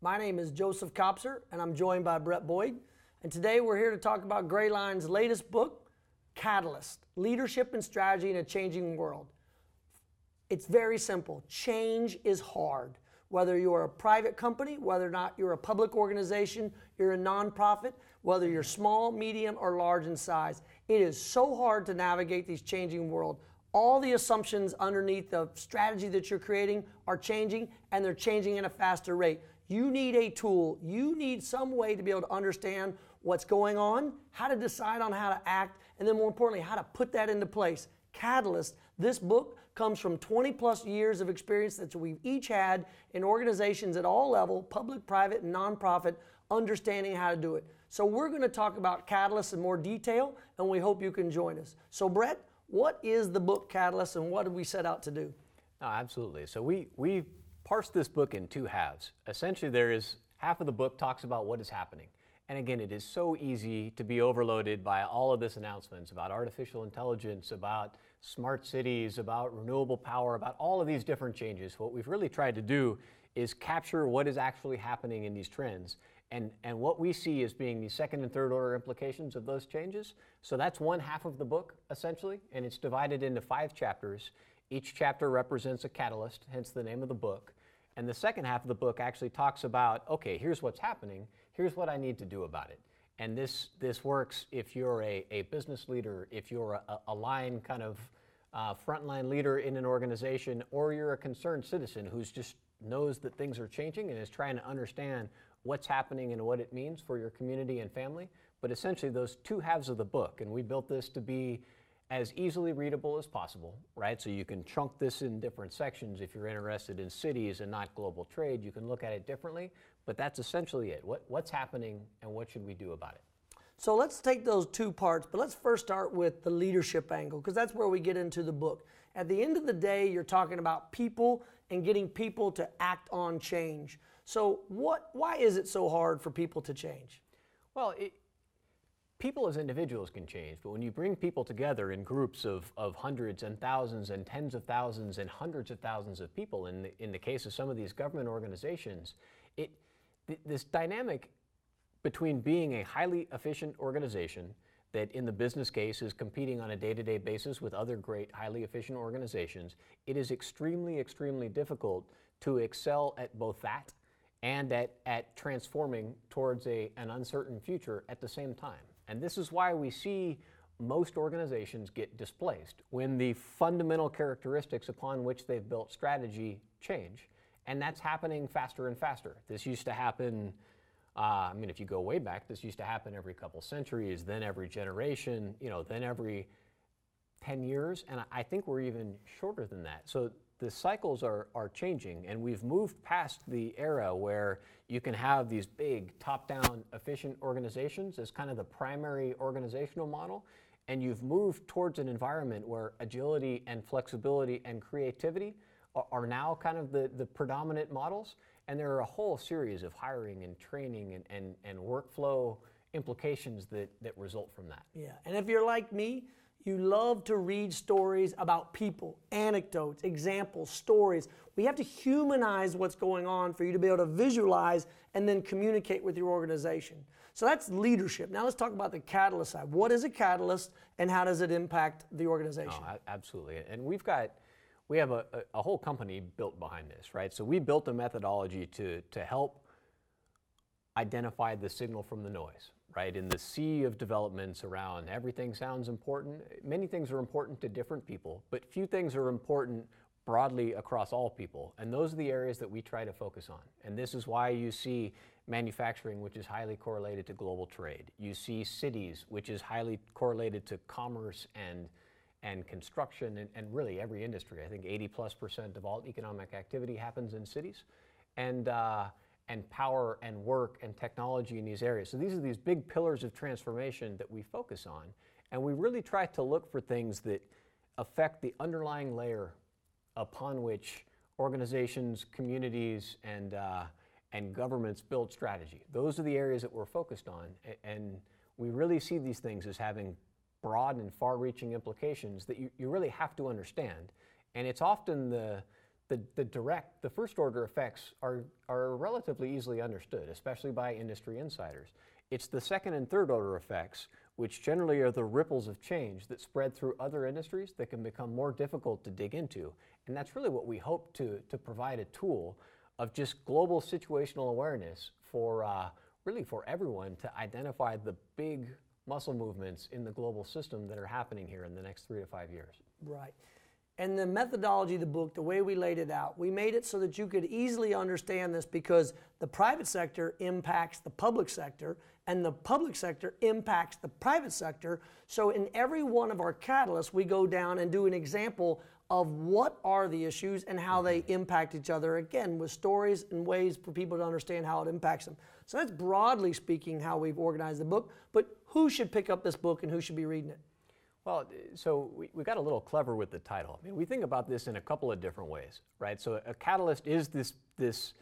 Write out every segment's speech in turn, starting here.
My name is Joseph Kopser, and I'm joined by Bret. And today we're here to talk about Gray Line's latest book, Catalyst, Leadership and Strategy in a Changing World. It's very simple. Change is hard. Whether you're a private company, whether or not you're a public organization, you're a nonprofit, whether you're small, medium, or large in size, it is so hard to navigate these changing world. All the assumptions underneath the strategy that you're creating are changing, and they're changing at a faster rate. You need a tool. You need some way to be able to understand what's going on, how to decide on how to act, and then more importantly, how to put that into place. Catalyst, this book comes from 20 plus years of experience that we've each had in organizations at all levels, public, private, and nonprofit, understanding how to do it. So we're going to talk about Catalyst in more detail, and we hope you can join us. So Bret, what is the book Catalyst, and what did we set out to do? Oh, absolutely. So we parsed this book in two halves. Essentially, there is half of the book talks about what is happening. And again, it is so easy to be overloaded by all of this announcements about artificial intelligence, about smart cities, about renewable power, about all of these different changes. What we've really tried to do is capture what is actually happening in these trends and what we see as being the second and third order implications of those changes. So that's one half of the book, essentially, and it's divided into 5 chapters. Each chapter represents a catalyst, hence the name of the book. And the second half of the book actually talks about, okay, here's what's happening, here's what I need to do about it. And this works if you're a business leader, if you're a line kind of frontline leader in an organization, or you're a concerned citizen who's just knows that things are changing and is trying to understand what's happening and what it means for your community and family. But essentially those two halves of the book, and we built this to be as easily readable as possible, right? So you can chunk this in different sections. If you're interested in cities and not global trade, you can look at it differently, but that's essentially it. What's happening and what should we do about it? So let's take those two parts, but let's first start with the leadership angle, because that's where we get into the book. At the end of the day, you're talking about people and getting people to act on change. So why is it so hard for people to change? Well, people as individuals can change, but when you bring people together in groups of hundreds and thousands and tens of thousands and hundreds of thousands of people, in the case of some of these government organizations, this dynamic between being a highly efficient organization that in the business case is competing on a day-to-day basis with other great highly efficient organizations, it is extremely, extremely difficult to excel at both that and at transforming towards an uncertain future at the same time. And this is why we see most organizations get displaced when the fundamental characteristics upon which they've built strategy change. And that's happening faster and faster. This used to happen, if you go way back, this used to happen every couple centuries, then every generation, then every 10 years. And I think we're even shorter than that. So the cycles are changing, and we've moved past the era where you can have these big top-down efficient organizations as kind of the primary organizational model, and you've moved towards an environment where agility and flexibility and creativity are now kind of the predominant models, and there are a whole series of hiring and training and workflow implications that result from that. Yeah, and if you're like me, you love to read stories about people, anecdotes, examples, stories. We have to humanize what's going on for you to be able to visualize and then communicate with your organization. So that's leadership. Now let's talk about the catalyst side. What is a catalyst and how does it impact the organization? Oh, absolutely. And we have a whole company built behind this, right? So we built a methodology to help identify the signal from the noise, right? In the sea of developments around everything sounds important. Many things are important to different people, but few things are important broadly across all people. And those are the areas that we try to focus on. And this is why you see manufacturing, which is highly correlated to global trade. You see cities, which is highly correlated to commerce and construction and really every industry. I think 80+% of all economic activity happens in cities. And power and work and technology in these areas. So these are these big pillars of transformation that we focus on. And we really try to look for things that affect the underlying layer upon which organizations, communities, and governments build strategy. Those are the areas that we're focused on. And we really see these things as having broad and far-reaching implications that you really have to understand. And it's often the the first order effects are relatively easily understood, especially by industry insiders. It's the second and third order effects, which generally are the ripples of change that spread through other industries that can become more difficult to dig into. And that's really what we hope to provide a tool of just global situational awareness for really for everyone to identify the big muscle movements in the global system that are happening here in the next 3 to 5 years. Right. And the methodology of the book, the way we laid it out, we made it so that you could easily understand this because the private sector impacts the public sector and the public sector impacts the private sector. So in every one of our catalysts, we go down and do an example of what are the issues and how they impact each other, again, with stories and ways for people to understand how it impacts them. So that's broadly speaking how we've organized the book, but who should pick up this book and who should be reading it? Well, so we got a little clever with the title. I mean, we think about this in a couple of different ways, right? So a catalyst is this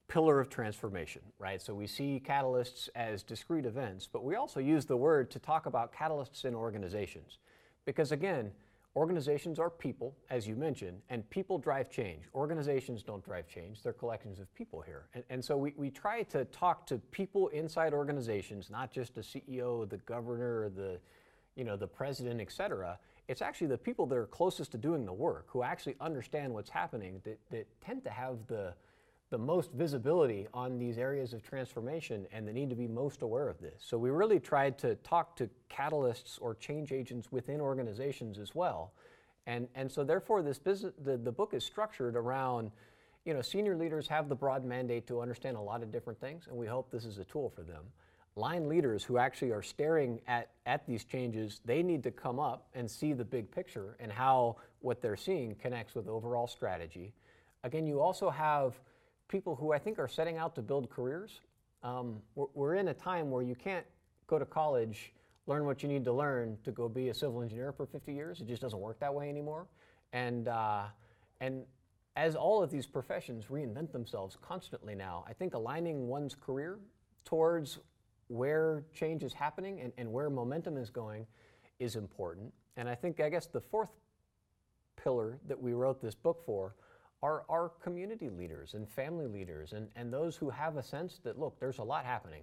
pillar of transformation, right? So we see catalysts as discrete events, but we also use the word to talk about catalysts in organizations. Because again, organizations are people, as you mentioned, and people drive change. Organizations don't drive change, they're collections of people here. And so we try to talk to people inside organizations, not just the CEO, the governor, the president, et cetera. It's actually the people that are closest to doing the work, who actually understand what's happening, that tend to have the most visibility on these areas of transformation and the need to be most aware of this. So we really tried to talk to catalysts or change agents within organizations as well. And so therefore this the book is structured around, senior leaders have the broad mandate to understand a lot of different things, and we hope this is a tool for them. Line leaders who actually are staring at these changes, they need to come up and see the big picture and how what they're seeing connects with overall strategy. Again, you also have people who I think are setting out to build careers. We're in a time where you can't go to college, learn what you need to learn to go be a civil engineer for 50 years. It just doesn't work that way anymore. And as all of these professions reinvent themselves constantly now, I think aligning one's career towards where change is happening and where momentum is going is important. And I guess the fourth pillar that we wrote this book for are our community leaders and family leaders and those who have a sense that, look, there's a lot happening.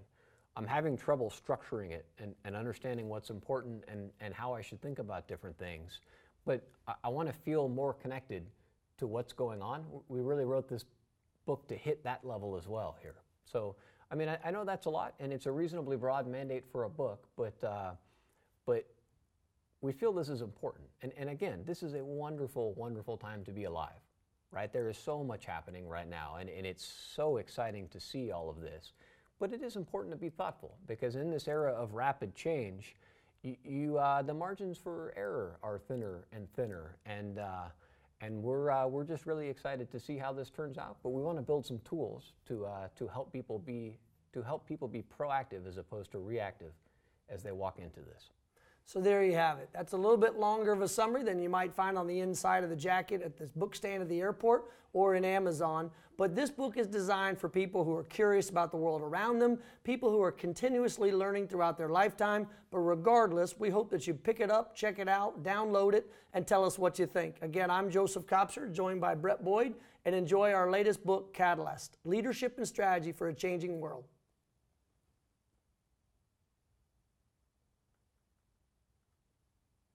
I'm having trouble structuring it and understanding what's important and how I should think about different things. But I want to feel more connected to what's going on. We really wrote this book to hit that level as well here. So, I mean, I know that's a lot, and it's a reasonably broad mandate for a book, but we feel this is important. And again, this is a wonderful, wonderful time to be alive. Right? There is so much happening right now, and it's so exciting to see all of this. But it is important to be thoughtful, because in this era of rapid change, the margins for error are thinner and thinner, and we're just really excited to see how this turns out. But we want to build some tools to help people be proactive as opposed to reactive as they walk into this. So there you have it. That's a little bit longer of a summary than you might find on the inside of the jacket at this book stand at the airport or in Amazon. But this book is designed for people who are curious about the world around them, people who are continuously learning throughout their lifetime. But regardless, we hope that you pick it up, check it out, download it, and tell us what you think. Again, I'm Joseph Kopser, joined by Bret Boyd, and enjoy our latest book, Catalyst: Leadership and Strategy for a Changing World.